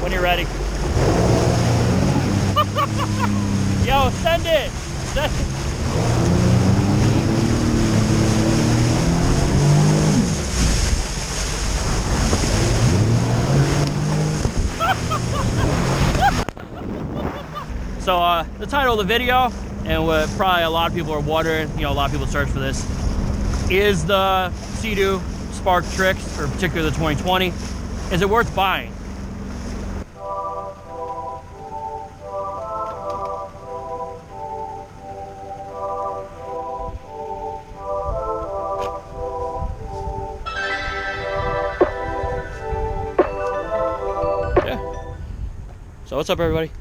when you're ready. Yo, send it. Send it. So the title of the video, and what probably a lot of people are wondering, you know, a lot of people search for this, is the Seadoo Spark Trixx, or particularly the 2020, is it worth buying? So what's up, everybody?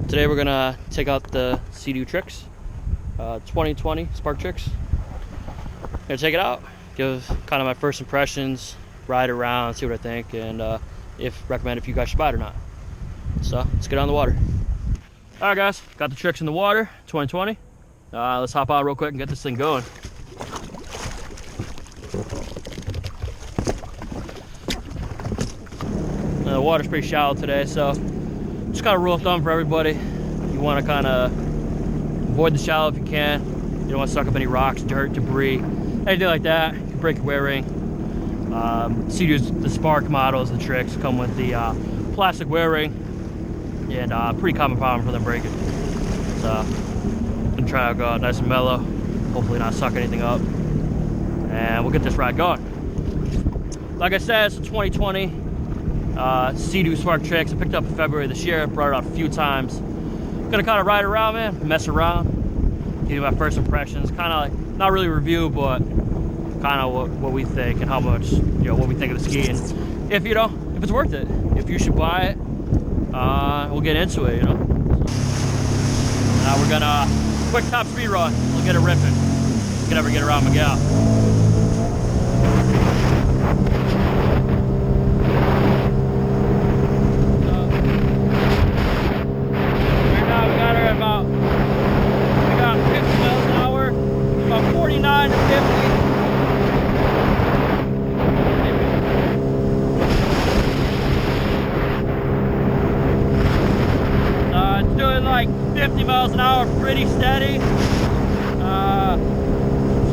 Today we're gonna take out the Seadoo Trixx, 2020 Spark Trixx. Gonna take it out, give kind of my first impressions, ride around, see what I think, and recommend if you guys should buy it or not. So let's get on the water. All right, guys, got the Trixx in the water, 2020. Let's hop on real quick and get this thing going. The water's pretty shallow today, so just kind of rule of thumb for everybody. You want to kind of avoid the shallow if you can. You don't want to suck up any rocks, dirt, debris, anything like that. You can break your wear ring. Seadoo's, the Spark models, the Trixx, come with the plastic wear ring, and pretty common problem for them breaking. So I'm gonna try to go out nice and mellow, hopefully not suck anything up, and we'll get this ride going. Like I said, it's a 2020 Seadoo Spark Trixx. I picked up in February this year, brought it out a few times. Gonna kind of ride around, man, mess around, give you my first impressions, kind of like, not really review, but kind of what we think and how much, you know, what we think of the ski, and if, you know, if it's worth it, if you should buy it. We'll get into it, you know. Now we're gonna quick top speed run. We'll get it ripping. We can never get around Miguel. Right now we got her at about 50 miles an hour, about 49 to 50. Doing like 50 miles an hour, pretty steady.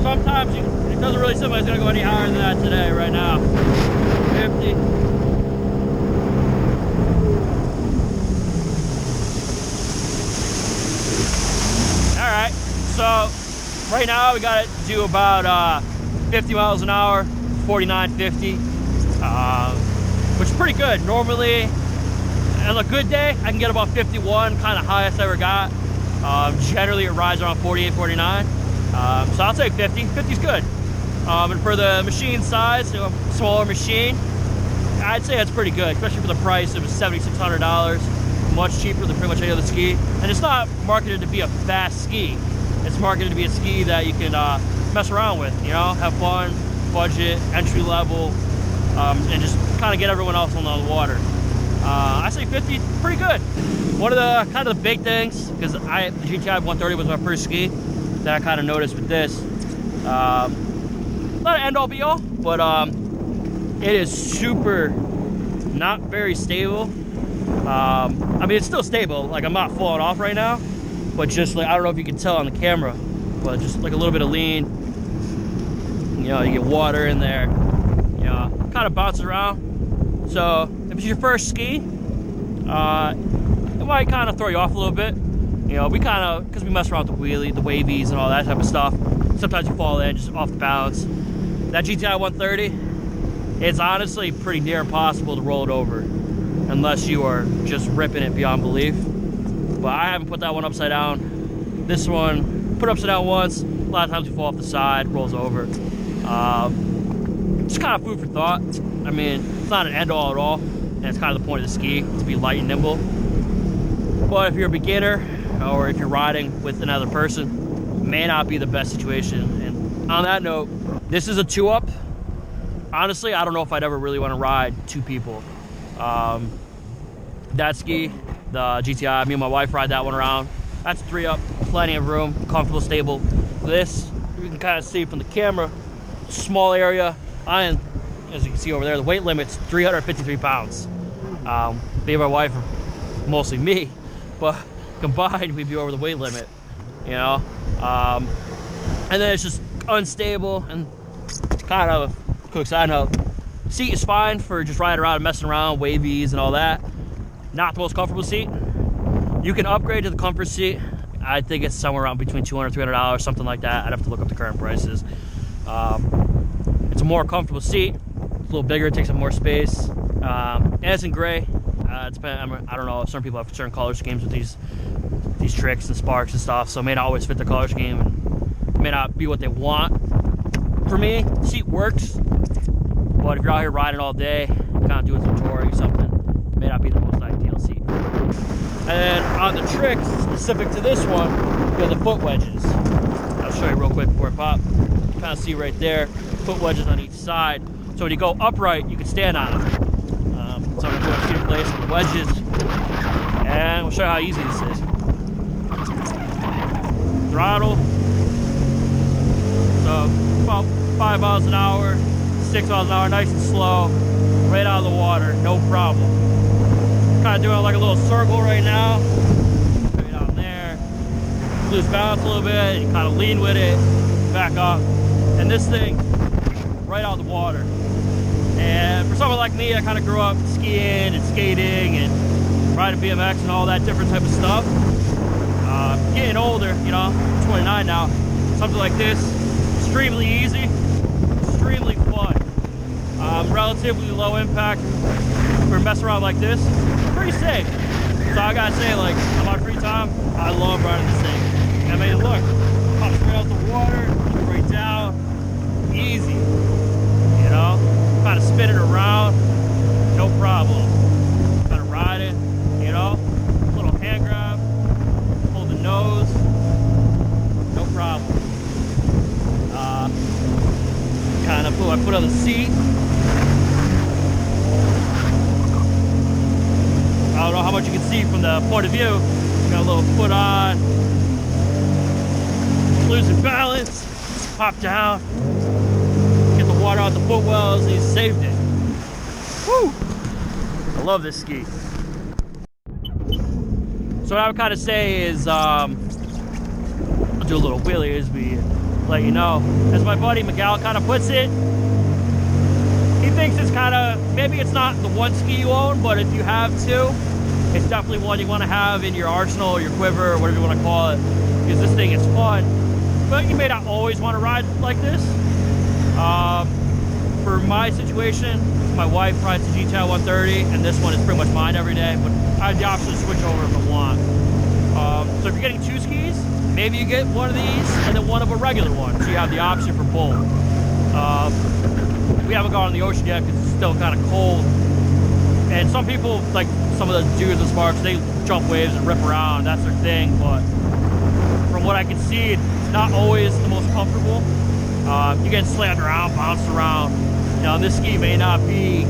Sometimes it doesn't really seem like it's gonna go any higher than that today, right now. 50. All right, so right now we got it to do about 50 miles an hour, 49, 50, which is pretty good. Normally, on a good day, I can get about 51, kind of highest I ever got. Generally, it rides around 48, 49. So I'll take 50. 50's good. And for the machine size, you know, smaller machine, I'd say that's pretty good, especially for the price. It was $7,600, much cheaper than pretty much any other ski. And it's not marketed to be a fast ski. It's marketed to be a ski that you can mess around with, you know, have fun, budget, entry level, and just kind of get everyone else on the water. I say 50, pretty good. One of the kind of the big things, because the GTI 130 was my first ski, that I kind of noticed with this. Not an end all be all, but it is super not very stable. I mean, it's still stable. Like, I'm not falling off right now, but just like, I don't know if you can tell on the camera, but just like a little bit of lean. You know, you get water in there. You know, kind of bounces around. So if it's your first ski, it might kind of throw you off a little bit. You know, we kind of, because we mess around with the wheelie, the wavies, and all that type of stuff. Sometimes you fall in just off the balance. That GTI 130, it's honestly pretty near impossible to roll it over, unless you are just ripping it beyond belief. But I haven't put that one upside down. This one, put it upside down once. A lot of times you fall off the side, rolls over. Just kind of food for thought. I mean, it's not an end all at all, and it's kind of the point of the ski, to be light and nimble. But if you're a beginner, or if you're riding with another person, it may not be the best situation. And on that note, this is a 2-up. Honestly, I don't know if I'd ever really want to ride 2 people. That ski, the GTI, me and my wife ride that one around. That's 3-up, plenty of room, comfortable, stable. This, you can kind of see from the camera, small area. As you can see over there, the weight limit's 353 pounds. me and my wife, mostly me, but combined we'd be over the weight limit, you know. And then it's just unstable and kind of quick side note. Seat is fine for just riding around and messing around, wavies and all that. Not the most comfortable seat. You can upgrade to the comfort seat. I think it's somewhere around between $200, $300, something like that. I'd have to look up the current prices. It's a more comfortable seat. It's a little bigger, it takes up more space. And it's in gray. I don't know, some people have certain color schemes with these Trixx and Sparks and stuff, so it may not always fit the color scheme and may not be what they want. For me, the seat works, but if you're out here riding all day, kind of doing some touring or something, it may not be the most ideal seat. And then on the Trixx, specific to this one, you have the foot wedges. I'll show you real quick before I pop. You kind of see right there, foot wedges on each side. So when you go upright, you can stand on them. So I'm going to put a few places with the wedges, and we'll show you how easy this is. Throttle. So about 5 miles an hour, 6 miles an hour, nice and slow, right out of the water, no problem. Kind of doing like a little circle right now, right down there. Lose balance a little bit, you kind of lean with it, back up, and this thing, right out of the water. And for someone like me, I kind of grew up skiing and skating and riding BMX and all that different type of stuff. Getting older, you know, I'm 29 now, something like this, extremely easy, extremely fun. Relatively low impact for messing around like this, pretty safe. So I gotta say, like, on my free time, I love riding this thing. I mean, look, pops right out the water, right down, easy, you know? Kind of spin it around, no problem. Kind of ride it, you know? Little hand grab, hold the nose, no problem. Kind of I put on the seat. I don't know how much you can see from the point of view. Got a little foot on. Losing balance. Just pop down. Get the water out the foot wells. And he saved it. Woo! I love this ski. So what I would kind of say is, I'll do a little wheelie as we let you know. As my buddy Miguel kind of puts it, he thinks it's kind of, maybe it's not the one ski you own, but if you have to, it's definitely one you want to have in your arsenal or your quiver or whatever you want to call it, because this thing is fun. But you may not always want to ride like this. For my situation, my wife rides the GTI 130, and this one is pretty much mine every day, but I have the option to switch over if I want. So if you're getting two skis, maybe you get one of these and then one of a regular one, so you have the option for both. We haven't gone on the ocean yet because it's still kind of cold. And some people, like some of the dudes with Sparks, they jump waves and rip around, that's their thing, but from what I can see, it's not always the most comfortable. You get slammed around, bounced around. You know, this ski may not be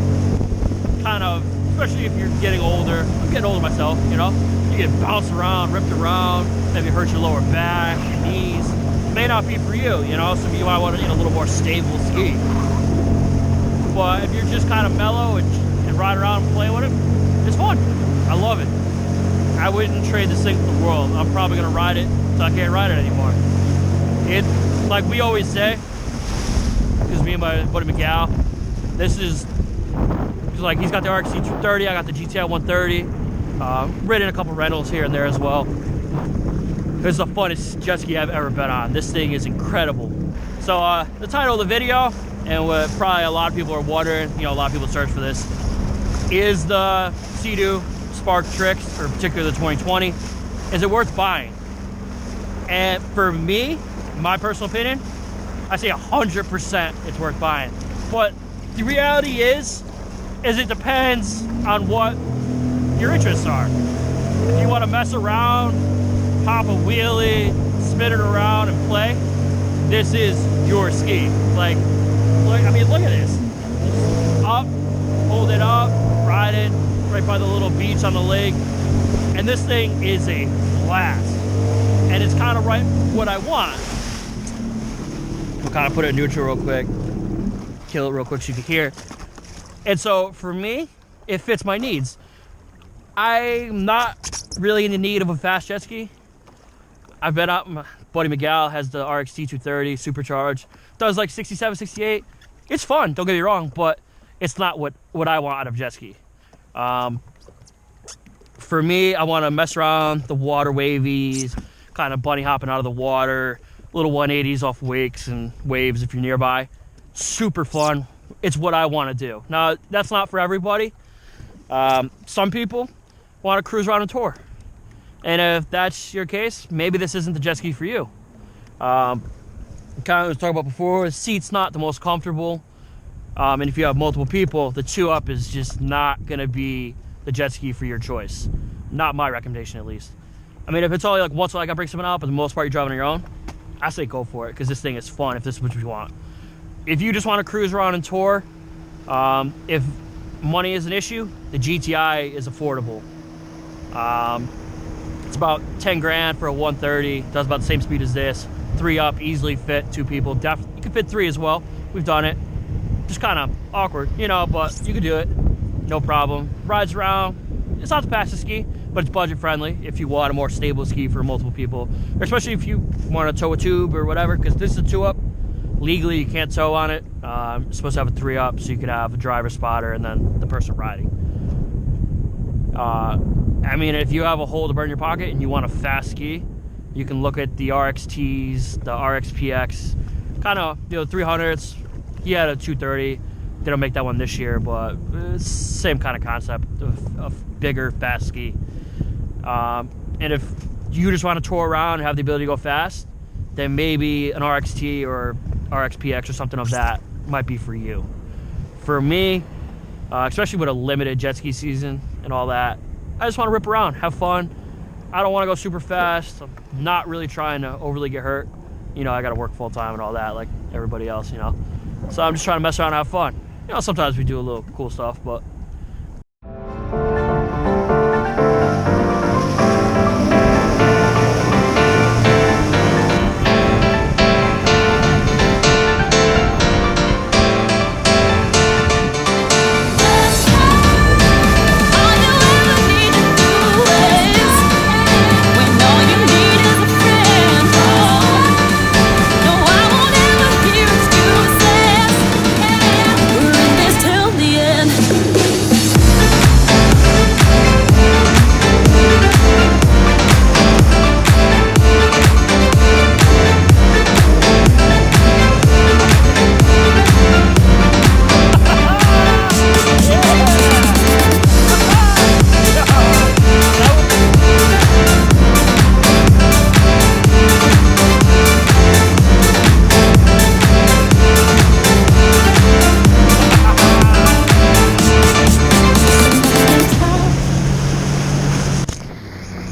kind of, especially if you're getting older. I'm getting older myself, you know. You get bounced around, ripped around, maybe hurt your lower back, your knees. It may not be for you, you know, so you might want to need a little more stable ski. But if you're just kind of mellow and ride around and play with it, it's fun. I love it. I wouldn't trade this thing for the world. I'm probably gonna ride it until I can't ride it anymore. It, like we always say, because me and my buddy Miguel, this is like, he's got the RXC 230, I got the GTI 130, ridden a couple rentals here and there as well. This is the funnest jet ski I've ever been on. This thing is incredible. So the title of the video, and what probably a lot of people are wondering, you know, a lot of people search for this, is the Seadoo Spark Trixx, or particularly the 2020, is it worth buying? And for me, my personal opinion, I say 100% it's worth buying. But the reality is it depends on what your interests are. If you want to mess around, pop a wheelie, spin it around and play, this is your ski. Like, I mean, look at this. Up, hold it up, ride it right by the little beach on the lake. And this thing is a blast. And it's kind of right what I want. We'll kind of put it in neutral real quick. Kill it real quick so you can hear. And so for me, it fits my needs. I'm not really in the need of a fast jet ski. I've been up, my buddy Miguel has the RXT 230 supercharged. Does like 67, 68. It's fun, don't get me wrong, but it's not what I want out of jet ski. For me, I want to mess around the water wavies, kind of bunny hopping out of the water, little 180s off wakes and waves if you're nearby. Super fun. It's what I want to do. Now, that's not for everybody. Some people want to cruise around and tour. And if that's your case, maybe this isn't the jet ski for you. Kind of was talking about before, the seat's not the most comfortable. And if you have multiple people, the 2-up is just not going to be the jet ski for your choice. Not my recommendation, at least. I mean, if it's only like once I got to bring someone out, but the most part you're driving on your own, I say go for it, because this thing is fun if this is what you want. If you just want to cruise around and tour, if money is an issue, the GTI is affordable. It's about 10 grand for a 130, does about the same speed as this. 3-up, easily fit 2 people. Definitely, you can fit 3 as well. We've done it. Just kind of awkward, you know, but you can do it. No problem. Rides around. It's not the fastest ski, but it's budget friendly if you want a more stable ski for multiple people, or especially if you want to tow a tube or whatever, because this is a 2-up. Legally, you can't tow on it. You're supposed to have a 3-up, so you could have a driver spotter and then the person riding. I mean, if you have a hole to burn in your pocket and you want a fast ski, you can look at the RXTs, the RXPX, kind of, you know, 300s. He had a 230. They don't make that one this year, but it's same kind of concept of a bigger, fast ski. And if you just want to tour around and have the ability to go fast, then maybe an RXT or RXPX or something of that might be for you. For me, especially with a limited jet ski season and all that, I just want to rip around, have fun. I don't want to go super fast. I'm not really trying to overly get hurt. You know, I got to work full time and all that like everybody else, you know. So I'm just trying to mess around and have fun. You know, sometimes we do a little cool stuff, but